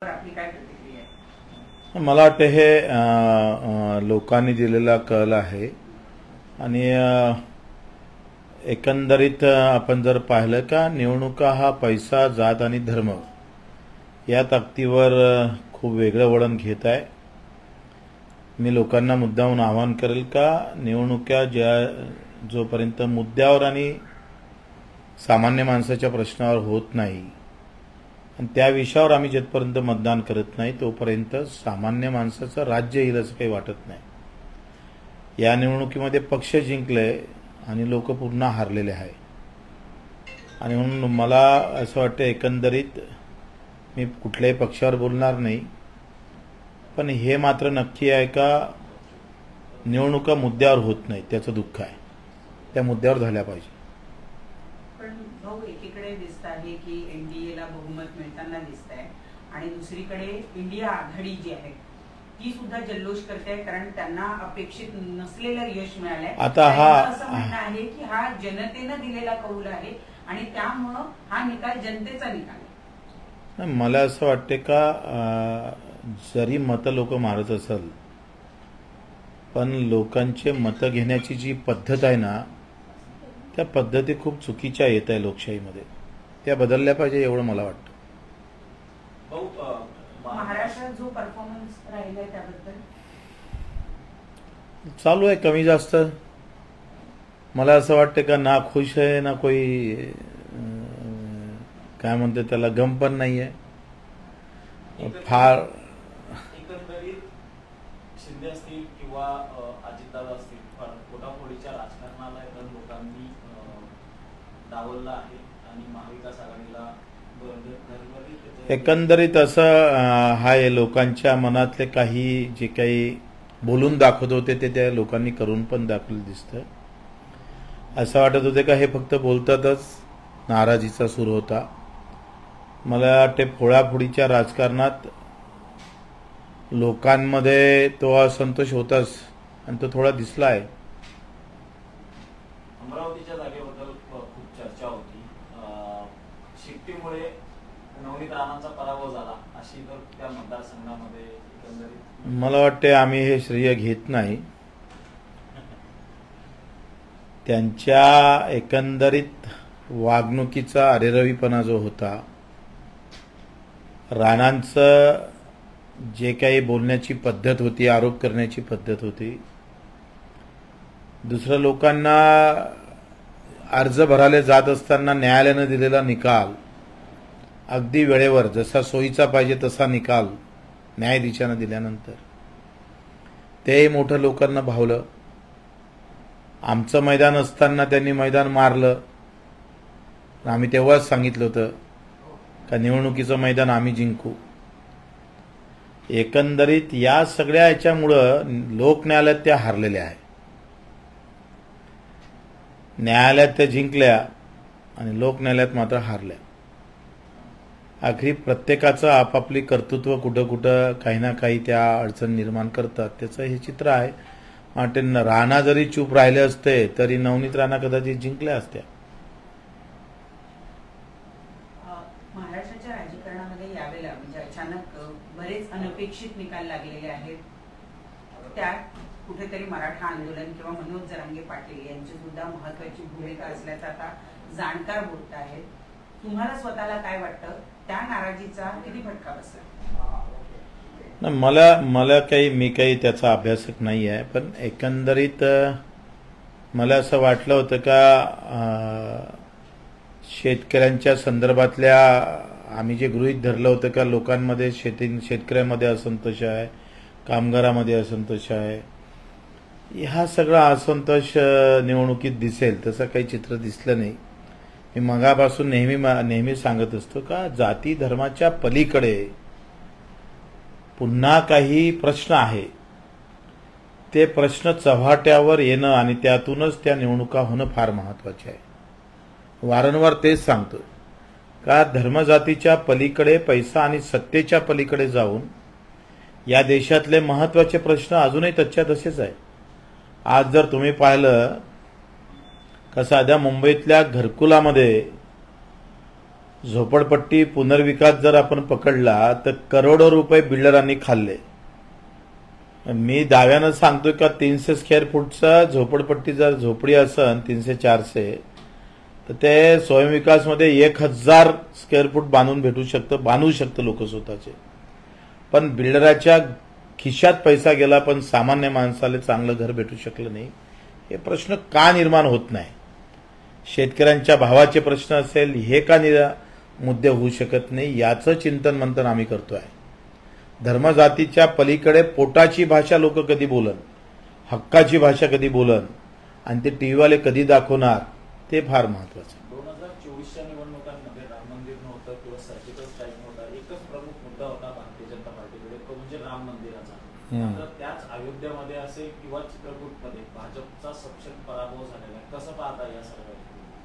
आपली काय प्रतिक्रिया आहे? मला वाटतं हे लोकांनी दिलेला कल आहे आणि एकंदरीत आपण जर पाहिलं का निवडणुका हा पैसा, जात आणि धर्म या ताकदीवर खूप वेगळं वळण घेत आहे। मी लोकांना मुद्दामून आवाहन करेल का निवडणुका जोपर्यंत मुद्द्यावर आणि सामान्य माणसाच्या प्रश्नावर होत नाही आणि त्या विषयावर आम्ही जिथपर्यंत मतदान करत नाही तोपर्यंत सामान्य माणसाचं राज्य येईल असं काही वाटत नाही। या निवडणुकीमध्ये पक्ष जिंकले आणि लोक पुन्हा हारलेले आहे आणि म्हणून मला असं वाटतं एकंदरीत मी कुठल्याही पक्षावर बोलणार नाही, पण हे मात्र नक्की आहे का निवडणुका मुद्द्यावर होत नाही त्याचं दुःख आहे, त्या मुद्द्यावर झाल्या पाहिजे। पण भाऊ एकीकडे दिसत आहे की एनडीएला बहुमत मिळताना दिसत आहे आणि दुसरीकडे इंडिया आघाडी जी आहे ती सुद्धा जल्लोष करते कारण त्यांना अपेक्षित नसलेलं यश मिळालंय। आता असं म्हणणं आहे की हा जनतेनं दिलेला कौल आहे आणि त्यामुळे हा निकाल जनतेचा निकाल आहे। मला असं वाटते का जरी मतं लोक मारत असेल पण लोकांचे मतं घेण्याची जी पद्धत आहे ना त्या पद्धती खूप चुकीच्या येत आहे लोकशाहीमध्ये, त्या बदलल्या पाहिजे एवढं मला वाटतं। महाराष्ट्रात जो परफॉर्मन्स राहिलाय त्याबद्दल चालू आहे कमी जास्त। मला असं वाटतं का ना खुश आहे ना कोई काय म्हणते त्याला गम पण नाही आहे फार। एकंदरीत शिंदे असतील किंवा अजितदादा असतील पण पोटापोटीच्या राजकारणाला लोकांनी डावललं आहे आणि महाविकास आघाडीला एकंदरीत असं हाय लोकांच्या मनातले काही जे काही बोलून दाखवत होते ते त्या लोकांनी करून पण दाखवलं दिसतं। असं वाटत होते का हे फक्त बोलतातच, नाराजीचा सूर होता। मला वाटते फोडाफोडीच्या राजकारणात लोकांमध्ये तो असंतोष होताच आणि तो थोडा दिसला आहे। अमरावतीच्या जागेबद्दल खूप चर्चा होती, शिफ्टीमुळे नवनीत राणांचा पराभव झाला अशी तर त्या मतदारसंघामध्ये एकंदरीत मला वाटते आम्ही हे श्रेय घेत नाही। त्यांच्या एकंदरीत वागणुकीचा अरेरवीपणा जो होता, राणांचं जे काही बोलण्याची पद्धत होती, आरोप करण्याची पद्धत होती, दुसऱ्या लोकांना अर्ज भरायला जात असताना न्यायालयाने दिलेला निकाल अगदी वेळेवर जसा सोयीचा पाहिजे तसा निकाल न्यायाधीशाने दिल्यानंतर ते मोठं लोकांना भावलं। आमचं मैदान असताना त्यांनी मैदान मारलं, आम्ही तेव्हाच सांगितलं होतं का निवडणुकीचं मैदान आम्ही जिंकू। एकंदरीत या सगळ्या याच्यामुळं लोक न्यायालयात त्या हारलेल्या आहे। न्यायालयात त्या जिंकल्या आणि लोक न्यायालयात मात्र हारल्या। आखरी प्रत्येकाचं आपापली कर्तृत्व कुठं कुठं काही ना काही त्या अडचण निर्माण करतात, त्याचं हे चित्र आहे। आणि राणा जरी चूप राहिले असते तरी नवनीत राणा कदाचित जिंकल्या असत्या। महाराष्ट्राच्या राजकारणामध्ये यावेळेला म्हणजे अचानक बरेच अनपेक्षित निकाल लागलेले आहेत, त्यात कुठेतरी मराठा आंदोलन किंवा मनोज जरांगे पाटील यांची सुद्धा महत्वाची भूमिका असल्याचा आता जाणकार बोलत आहेत। तुम्हाला स्वतःला काय वाटतं, त्या नाराजीचा किती फटका बसला? मला मी काही त्याचा अभ्यासक नाही आहे, पण एकंदरीत मला असं वाटलं होतं का शेतकऱ्यांच्या संदर्भातल्या आम्ही जे गृहीत धरलं होतं का लोकांमध्ये शेतकऱ्यांमध्ये असंतोष आहे, कामगारामध्ये असंतोष आहे, हा सगळा असंतोष निवडणुकीत दिसेल तसं काही चित्र दिसलं नाही। मी मगापासून नेहमी सांगत असतो का जाती धर्माच्या पलीकडे पुन्हा काही प्रश्न आहे, ते प्रश्न चव्हाट्यावर येणं आणि त्यातूनच त्या निवडणुका होणं फार महत्वाचे आहे। वारंवार तेच सांगतो का धर्मजातीच्या पलीकडे पैसा आणि सत्तेच्या पलीकडे जाऊन या देशातले महत्वाचे प्रश्न अजूनही तच्या तसेच आहे। आज जर तुम्ही पाहिलं का साध्या मुंबईतल्या घरकुलामध्ये झोपडपट्टी पुनर्विकास जर आपण पकडला तर करोडो रुपये बिल्डरांनी खाल्ले. मी दाव्यानं सांगतोय का 300 स्क्वेअर फूटचा झोपडपट्टी जर झोपडी असन 300-400 तर ते स्वयंविकासमध्ये 1000 स्क्वेअर फूट बांधू शकतं लोक स्वतःचे. पण बिल्डराच्या खिशात पैसा गेला पण सामान्य माणसाला चांगलं घर भेटू शकलं नाही. हे प्रश्न का निर्माण होत नाही? शेतकऱ्यांच्या भावाचे प्रश्न असेल हे का मुद्दे होऊ शकत नाही याचं चिंतन मंथन आम्ही करतोय. धर्मजातीच्या पलीकडे पोटाची भाषा लोक कधी बोलन, हक्काची भाषा कधी बोलन आणि ते टीव्हीवाले कधी दाखवणार ते फार महत्वाचं. 2024च्या निवडणुकांमध्ये राम मंदिर नव्हतं किंवा सर्जिकल स्ट्राईक नव्हता, एकच प्रमुख मुद्दा होता भारतीय जनता पार्टीकडे, तो म्हणजे राम मंदिराचा. मात्र त्याच अयोध्येमध्ये असेल किंवा चित्रकूटमध्ये भाजपचा सपशेल पराभव झालेला आहे. कसं पाहता या सर्व?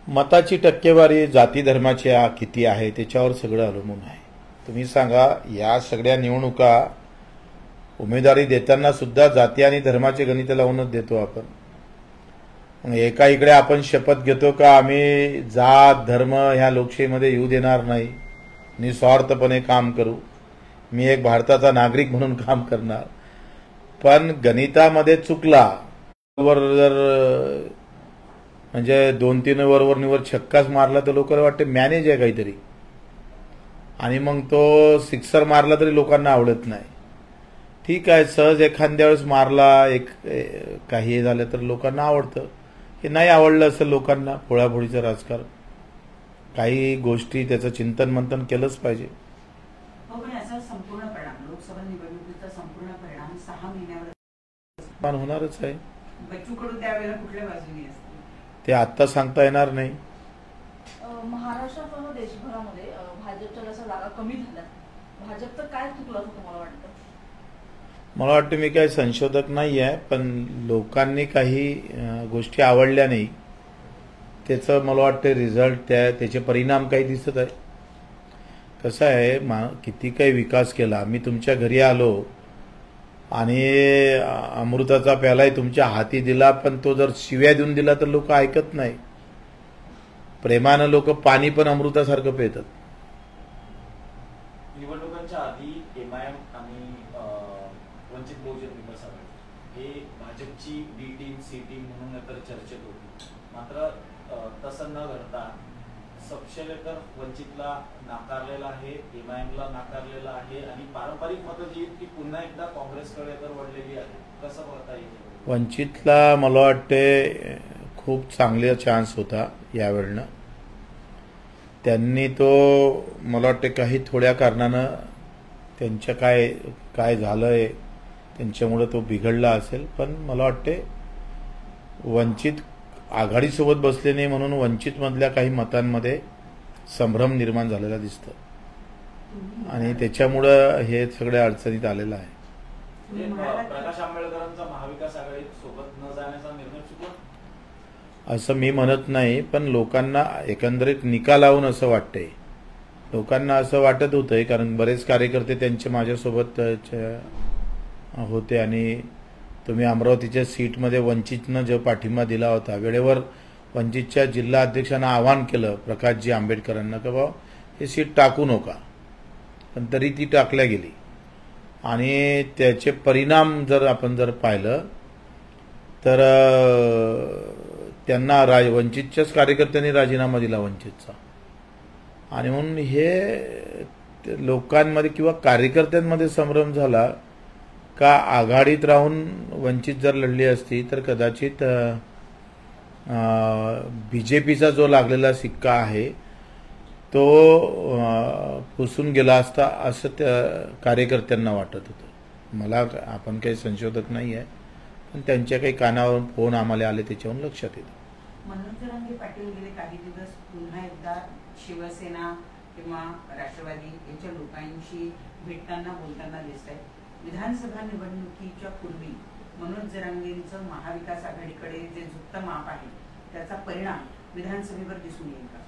मताची टक्केवारी जाती धर्माच्या किती आहे त्याच्यावर सगळं अवलंबून आहे. तुम्ही सांगा, या सगळ्या निवडणुका उमेदवारी देताना सुद्धा जाती आणि धर्माचे गणित लावूनच देतो आपण. एका इकडे आपण शपथ घेतो का आम्ही जात धर्म ह्या लोकशाहीमध्ये येऊ देणार नाही, निस्वार्थपणे काम करू, मी एक भारताचा नागरिक म्हणून काम करणार. पण गणितामध्ये चुकला जर म्हणजे 2-3 ओव्हरवर छक्काच मारला तर लोकांना वाटते मॅनेज आहे काहीतरी, आणि मग तो सिक्सर मारला तरी लोकांना आवडत नाही. ठीक आहे, सहज एखाद्या वेळेस मारला काही झालं तर लोकांना आवडतं. हे नाही आवडलं असेल लोकांना, फोळाफोळीचं राजकारण, काही गोष्टी त्याचं चिंतन मंथन केलंच पाहिजे. याचा संपूर्ण परिणाम लोकसभा निवडणुकीचा संपूर्ण परिणाम 6 महिन्यावर होणारच आहे. बच्चू कडू त्यावेळेला कुठल्या बाजूने असते ते आत्ता सांगता येणार नाही. महाराष्ट्रासह देशभरामध्ये भाजपच्या जसं जागा कमी झाल्या, भाजपचं काय चुकलं असं तुम्हाला वाटतं? मला वाटतं मी काही संशोधक नाही आहे, पण लोकांनी काही गोष्टी आवडल्या नाही, त्याचं मला वाटतं रिझल्ट त्याचे परिणाम काही दिसत आहे. कसं आहे, किती काही विकास केला, मी तुमच्या घरी आलो आणि अमृताचा प्यालाही तुमच्या हाती दिला, पण तो जर शिव्या देऊन दिला तर लोक ऐकत नाही. प्रेमानं लोक पाणी पण अमृतासारखं पितात. निवडणुकांच्या आधी एमआयएम आणि वंचित बहुजन विकास आघाडी हे भाजपची बी टीम सी टीम म्हणून तर चर्चेत होती. मात्र तसं न घडता सपशेलेकर वंचितला नाकारलेला आहे, एमआयएमला नाकारलेला आहे आणि पारंपरिक मतं जी ती पुन्हा एकदा काँग्रेसकडे तर वळलेली आहे. कसं पाहता येईल? वंचितला मला वाटते खूप चांगला चान्स होता यावेळेला. त्यांनी तो मला वाटते काही थोड्या कारणानं त्यांच्या काय झालंय त्यांच्यामुळे तो बिघडला असेल. पण मला वाटते वंचित आघाडीसोबत बसले नाही म्हणून वंचित मधल्या काही मतांमध्ये संभ्रम निर्माण झालेला दिसतं आणि त्याच्यामुळं हे सगळ्या अडचणीत आलेलं आहे. प्रकाश आंबेडकरांचा महाविकास आघाडी सोबत न जाण्याचा निर्णय चुकला असं मी म्हणत नाही, पण लोकांना एकंदरीत निकालावून असं वाटतंय. लोकांना असं वाटत होतंय कारण बरेच कार्यकर्ते त्यांचे माझ्यासोबत होते आणि तुम्ही अमरावतीच्या सीटमध्ये वंचितनं जो पाठिंबा दिला होता, वेळेवर वंचितच्या जिल्हा अध्यक्षांना आवाहन केलं प्रकाशजी आंबेडकरांना की बाबा हे सीट टाकू नका, पण तरी ती टाकल्या गेली आणि त्याचे परिणाम जर आपण पाहिलं तर त्यांना वंचितच्याच कार्यकर्त्यांनी राजीनामा दिला वंचितचा. आणि म्हणून हे लोकांमध्ये किंवा कार्यकर्त्यांमध्ये संभ्रम झाला का आघाडीत राहून वंचित जर लढली असती तर कदाचित बीजेपीचा जो लागलेला सिक्का आहे तो पुसून गेला असता असं त्या कार्यकर्त्यांना वाटत होतं. मला आपण काही संशोधक नाही आहे, पण त्यांच्या काही कानावरून फोन आम्हाला आले त्याच्यावरून लक्षात येतं. मनोज जरांगे पाटील गेले काही दिवस पुन्हा एकदा शिवसेना किंवा राष्ट्रवादी यांच्या लोकांशी भेटताना बोलताना दिसत आहे. विधानसभा निवडणुकीच्या पूर्वी मनोज जरांगेंचं महाविकास आघाडीकडे जे झुकतं माप आहे त्याचा परिणाम विधानसभेवर दिसून येईल का?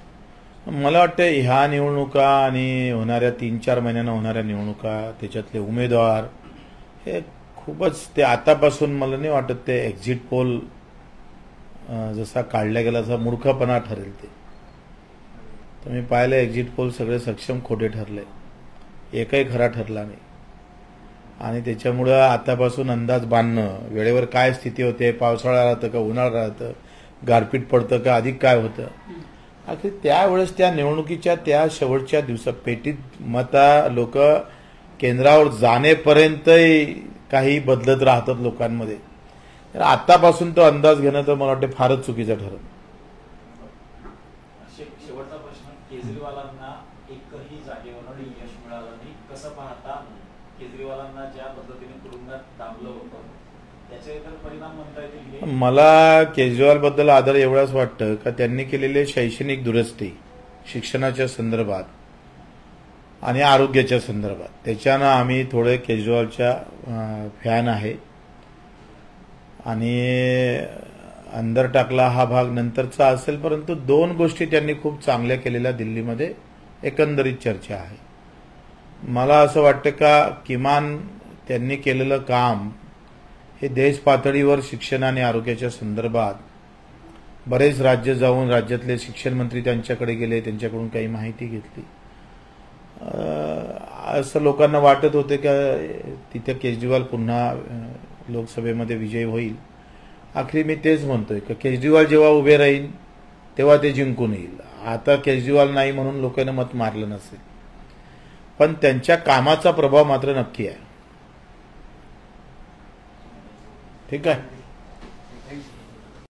मला वाटतं ह्या निवडणुका आणि होणाऱ्या 3-4 महिन्यांना होणाऱ्या निवडणुका त्याच्यातले उमेदवार हे खूपच ते आतापासून मला नाही वाटत ते एक्झिट पोल जसा काढला गेला तसा मूर्खपणा ठरेल. तुम्ही पाहिलं एक्झिट पोल सगळे सक्षम खोटे ठरले, एकही खरा ठरला नाही. आणि त्याच्यामुळं आतापासून अंदाज बांधणं, वेळेवर काय स्थिती होते, पावसाळा राहतं का उन्हाळा राहतं, गारपीट पडतं का अधिक काय होतं, अखेर त्यावेळेस त्या निवडणुकीच्या त्या शेवटच्या दिवसात पेटीत मता लोक केंद्रावर जाणेपर्यंतही काही बदलत राहतात लोकांमध्ये. तर आतापासून तो अंदाज घेणं तर मला वाटतं फारच चुकीचं ठरत. शेवटचा प्रश्न, केजरीवालांना एकही जागेवर यश मिळालं नाही, कसं पाहता? केजरीवालांना ज्या पद्धतीने तुरुंगात दाबलं होतं त्याचे तर परिणाम म्हणता येतील? मला केजरीवाल बद्दल आदर एवढाच वाटतं का त्यांनी केलेले शैक्षणिक दुरुस्ती शिक्षणाच्या संदर्भात आणि आरोग्याच्या संदर्भात, त्याच्यानं आम्ही थोडे केजरीवालच्या फॅन आहे. आणि अंदर टाकला हा भाग नंतरचा असेल, परंतु 2 गोष्टी त्यांनी खूप चांगल्या केलेल्या दिल्लीमध्ये एकंदरीत चर्चा आहे. मला असं वाटतं का किमान त्यांनी केलेलं काम हे देश पातळीवर शिक्षण आणि आरोग्याच्या संदर्भात बरेच राज्य जाऊन राज्यातले शिक्षण मंत्री त्यांच्याकडे गेले, त्यांच्याकडून काही माहिती घेतली. असं लोकांना वाटत होते का तिथे केजरीवाल पुन्हा लोकसभेमध्ये विजयी होईल. आखरी मी तेच म्हणतोय की केजरीवाल जेव्हा उभे राहील तेव्हा ते जिंकून येईल. आता केजरीवाल नाही म्हणून लोकांना मत मारलं नसेल, पण त्यांच्या कामाचा प्रभाव मात्र नक्की आहे. ठीक आहे.